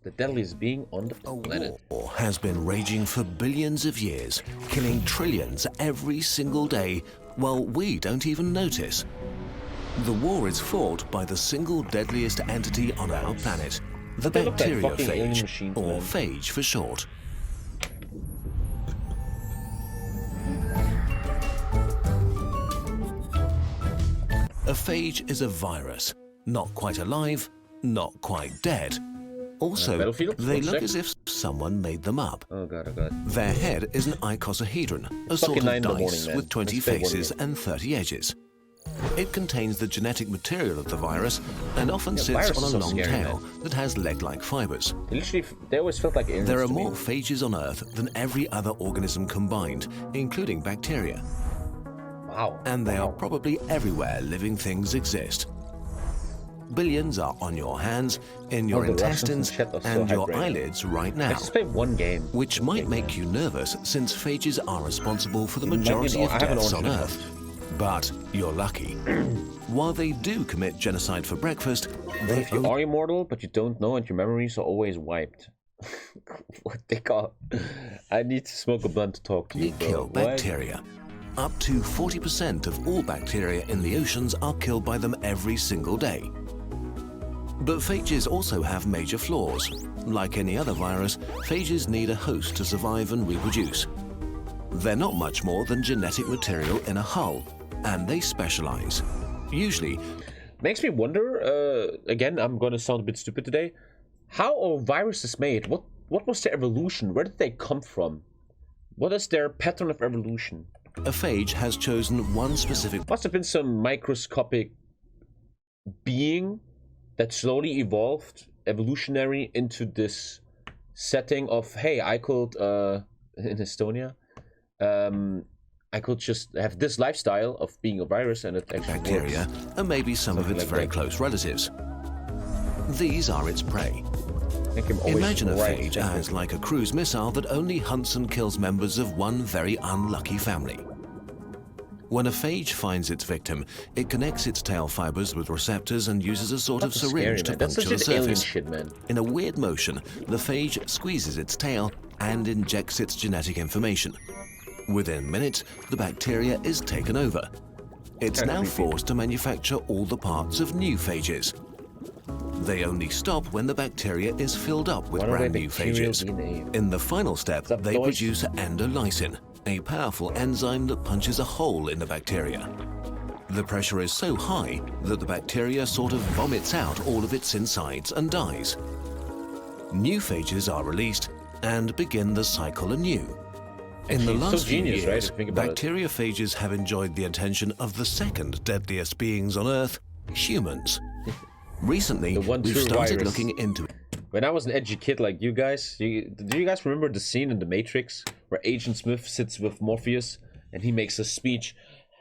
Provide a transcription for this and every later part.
The deadliest being on the planet. A war has been raging for billions of years, killing trillions every single day, while we don't even notice. The war is fought by the single deadliest entity on our planet, the bacteriophage, or phage for short. A phage is a virus, not quite alive, not quite dead. Also, they look as if someone made them up. Oh god, oh god. Their head is an icosahedron, a sort of dice with 20 faces and 30 edges. It contains the genetic material of the virus and often sits on a long tail that has leg-like fibers. They always felt like aliens. There are more phages on Earth than every other organism combined, including bacteria. Wow. And they are probably everywhere living things exist. Billions are on your hands, in your intestines, and your eyelids right now. I just played one game. Which might make you nervous, since phages are responsible for the majority of deaths on Earth. But you're lucky. While they do commit genocide for breakfast, they if you are immortal, but you don't know and your memories are always wiped. What they call? I need to smoke a blunt to talk to you, bro. Kill bacteria. Up to 40% of all bacteria in the oceans are killed by them every single day. But phages also have major flaws. Like any other virus, phages need a host to survive and reproduce. They're not much more than genetic material in a hull, and they specialize. Usually... Makes me wonder, again, I'm gonna sound a bit stupid today, how are viruses made? What was their evolution? Where did they come from? What is their pattern of evolution? A phage has chosen one specific... Must have been some microscopic being that slowly evolved evolutionary into this setting of, hey, I could, in Estonia, I could just have this lifestyle of being a virus and it actually bacteria, works. And maybe some of its very close relatives. These are its prey. Imagine a phage as like a cruise missile that only hunts and kills members of one very unlucky family. When a phage finds its victim, it connects its tail fibers with receptors and uses a sort of syringe to puncture the surface. In a weird motion, the phage squeezes its tail and injects its genetic information. Within minutes, the bacteria is taken over. It's now forced to manufacture all the parts of new phages. They only stop when the bacteria is filled up with brand new phages. In the final step, they produce endolysin, a powerful enzyme that punches a hole in the bacteria. The pressure is so high that the bacteria sort of vomits out all of its insides and dies. New phages are released and begin the cycle anew. In the last few years, bacteriophages have enjoyed the attention of the second deadliest beings on Earth, humans. Recently, we've started looking into it. When I was an edgy kid like you guys, do you guys remember the scene in The Matrix where Agent Smith sits with Morpheus and he makes a speech?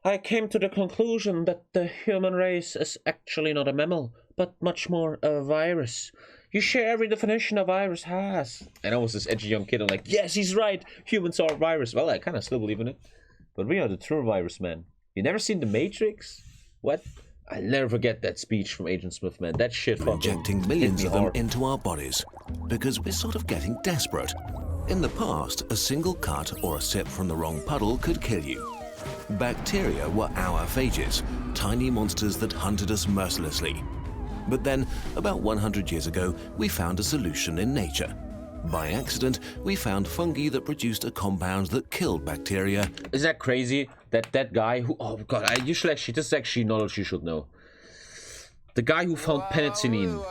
I came to the conclusion that the human race is actually not a mammal, but much more a virus. You share every definition a virus has. And I was this edgy young kid, I'm like, yes, he's right, humans are a virus. Well, I kind of still believe in it. But we are the true virus, man. You never seen The Matrix? What? I'll never forget that speech from Agent Smith, man. That shit fucking injecting millions of them into our bodies, because we're sort of getting desperate. In the past, a single cut or a sip from the wrong puddle could kill you. Bacteria were our phages, tiny monsters that hunted us mercilessly. But then, about 100 years ago, we found a solution in nature. By accident, we found fungi that produced a compound that killed bacteria. Isn't that crazy? That guy who... Oh god, this is actually knowledge you should know. The guy who found penicillin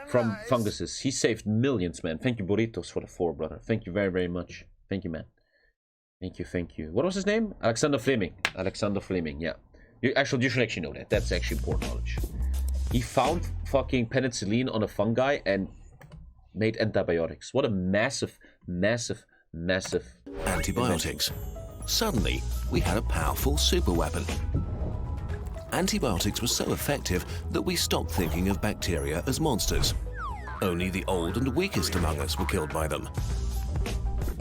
from funguses, he saved millions, man. Thank you, Burritos, for the 4, brother. Thank you very, very much. Thank you, man. Thank you, thank you. What was his name? Alexander Fleming. Alexander Fleming, yeah. You should actually know that. That's actually important knowledge. He found fucking penicillin on a fungi and made antibiotics. What a massive, massive, massive... Antibiotics. Suddenly, we had a powerful superweapon. Antibiotics were so effective that we stopped thinking of bacteria as monsters. Only the old and weakest among us were killed by them.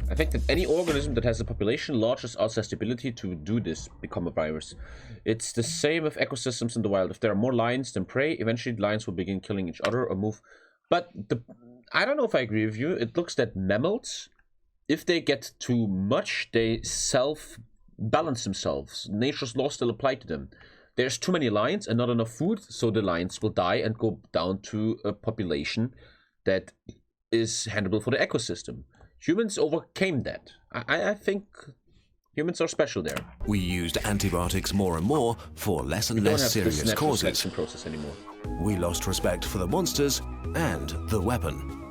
I think that any organism that has a population large as us has the ability to do this, become a virus. It's the same with ecosystems in the wild. If there are more lions than prey, eventually lions will begin killing each other or move But I don't know if I agree with you. It looks that mammals, if they get too much, they self-balance themselves. Nature's laws still apply to them. There's too many lions and not enough food, so the lions will die and go down to a population that is handleable for the ecosystem. Humans overcame that. I think humans are special there. We used antibiotics more and more for less and less serious causes. Process anymore. We lost respect for the monsters and the weapon.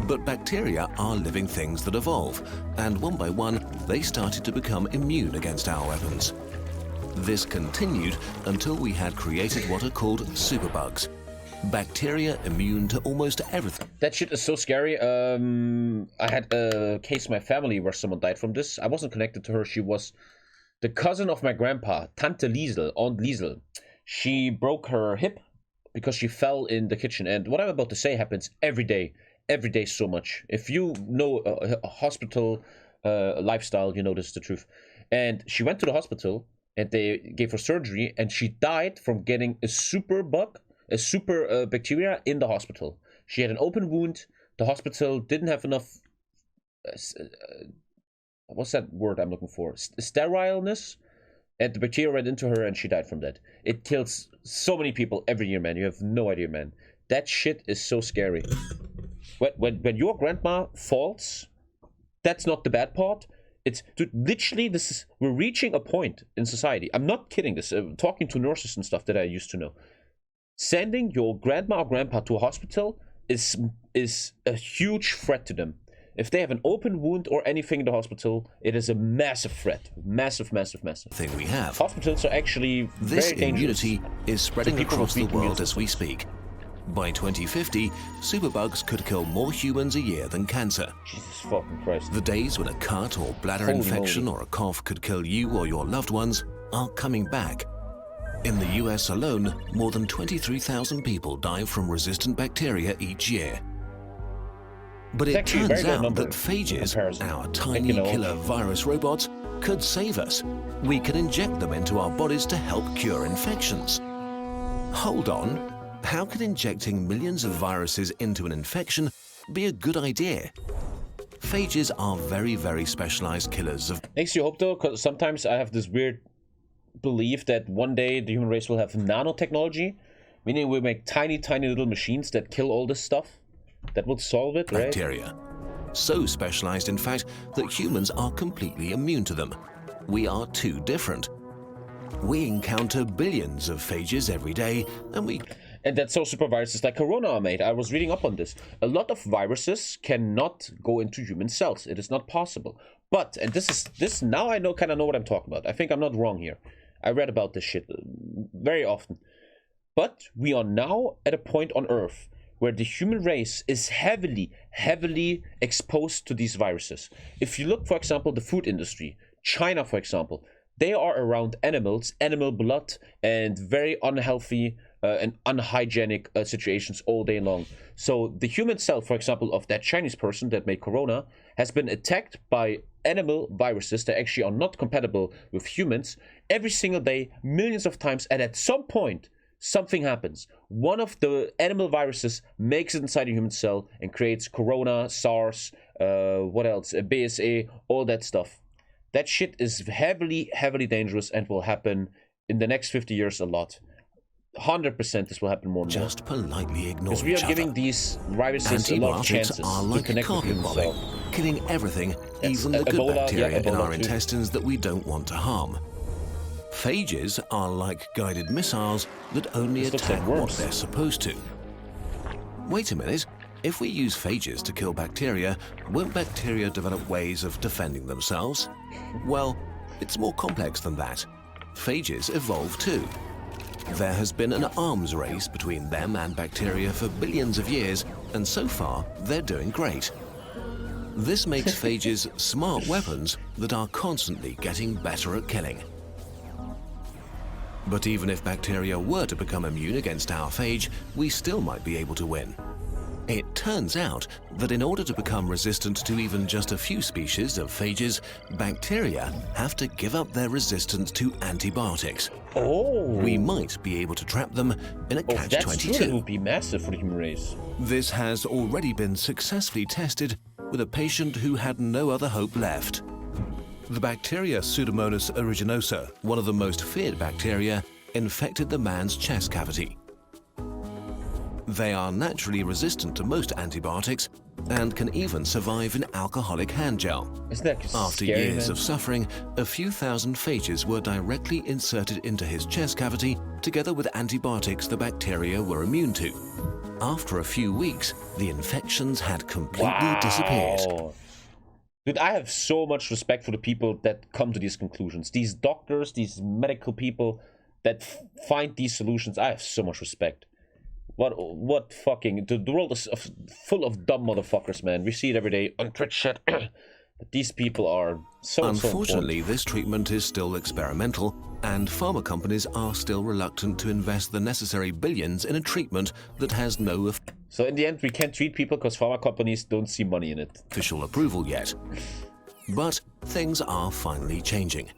But bacteria are living things that evolve, and one by one, they started to become immune against our weapons. This continued until we had created what are called superbugs. Bacteria immune to almost everything. That shit is so scary. I had a case in my family where someone died from this. I wasn't connected to her. She was the cousin of my grandpa, Tante Liesel, Aunt Liesel. She broke her hip because she fell in the kitchen. And what I'm about to say happens every day so much. If you know a hospital lifestyle, you know this is the truth. And she went to the hospital and they gave her surgery and she died from getting a super bacteria in the hospital. She had an open wound. The hospital didn't have enough what's that word I'm looking for? Sterileness. And the bacteria went into her and she died from that. It kills so many people every year, man. You have no idea, man. That shit is so scary. When your grandma falls, that's not the bad part. It's literally we're reaching a point in society. I'm not kidding this. Talking to nurses and stuff that I used to know. Sending your grandma or grandpa to a hospital is a huge threat to them. If they have an open wound or anything in the hospital, it is a massive threat. Massive thing we have. Hospitals are actually this very dangerous. Immunity is spreading across the world as we speak. By 2050, superbugs could kill more humans a year than cancer. Jesus fucking Christ. The days when a cut or bladder infection or a cough could kill you or your loved ones are coming back. In the US alone, more than 23,000 people die from resistant bacteria each year. But it turns out that phages, our tiny killer virus robots, could save us. We can inject them into our bodies to help cure infections. Hold on. How can injecting millions of viruses into an infection be a good idea? Phages are very, very specialized killers of... Makes you hope though, because sometimes I have this weird belief that one day the human race will have nanotechnology, meaning we make tiny little machines that kill all this stuff. That would solve it, right? Bacteria. So specialized, in fact, that humans are completely immune to them. We are too different. We encounter billions of phages every day, And that's how super viruses like Corona are made. I was reading up on this. A lot of viruses cannot go into human cells. It is not possible. But, and this now I kind of know what I'm talking about. I think I'm not wrong here. I read about this shit very often. But we are now at a point on Earth where the human race is heavily exposed to these viruses. If you look, for example, the food industry, China, for example, they are around animals, animal blood, and very unhealthy and unhygienic situations all day long. So the human cell, for example, of that Chinese person that made Corona has been attacked by animal viruses that actually are not compatible with humans every single day, millions of times, and at some point, something happens. One of the animal viruses makes it inside a human cell and creates Corona, SARS, what else? BSA, all that stuff. That shit is heavily dangerous and will happen in the next 50 years a lot. 100% this will happen more and more. Just politely ignore because we are giving these viruses a lot of chances like to connect with human cell. Killing everything, even the good bacteria in our intestines that we don't want to harm. Phages are like guided missiles that only attack what they're supposed to. Wait a minute, if we use phages to kill bacteria, won't bacteria develop ways of defending themselves? Well, it's more complex than that. Phages evolve too. There has been an arms race between them and bacteria for billions of years, and so far they're doing great. This makes phages smart weapons that are constantly getting better at killing. But even if bacteria were to become immune against our phage, we still might be able to win. It turns out that in order to become resistant to even just a few species of phages, bacteria have to give up their resistance to antibiotics. Oh. We might be able to trap them in a catch-22. That's true. That would be massive for the human race. This has already been successfully tested with a patient who had no other hope left. The bacteria Pseudomonas aeruginosa, one of the most feared bacteria, infected the man's chest cavity. They are naturally resistant to most antibiotics and can even survive in alcoholic hand gel. Isn't that After scary, years man? of suffering, a few thousand phages were directly inserted into his chest cavity together with antibiotics the bacteria were immune to. After a few weeks, the infections had completely disappeared. Dude, I have so much respect for the people that come to these conclusions. These doctors, these medical people that find these solutions. I have so much respect. What fucking... The world is full of dumb motherfuckers, man. We see it every day on Twitch shit. But these people are so Unfortunately, this treatment is still experimental, and pharma companies are still reluctant to invest the necessary billions in a treatment that has no So in the end, we can't treat people because pharma companies don't see money in it. official approval yet. But things are finally changing.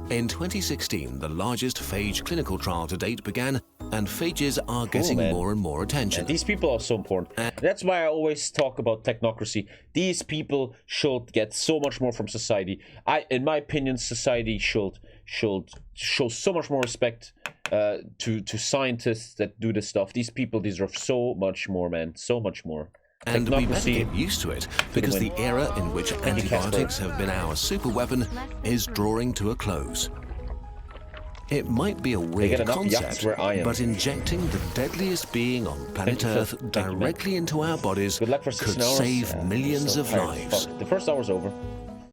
In 2016, the largest phage clinical trial to date began, and phages are getting more and more attention. And these people are so important. That's why I always talk about technocracy. These people should get so much more from society. In my opinion, society should show so much more respect to scientists that do this stuff. These people deserve so much more, man. So much more. And we better get used to it, because the era in which antibiotics have been our super weapon is drawing to a close. It might be a weird concept, but injecting the deadliest being on planet Earth directly into our bodies could save millions of lives. The first hour's over.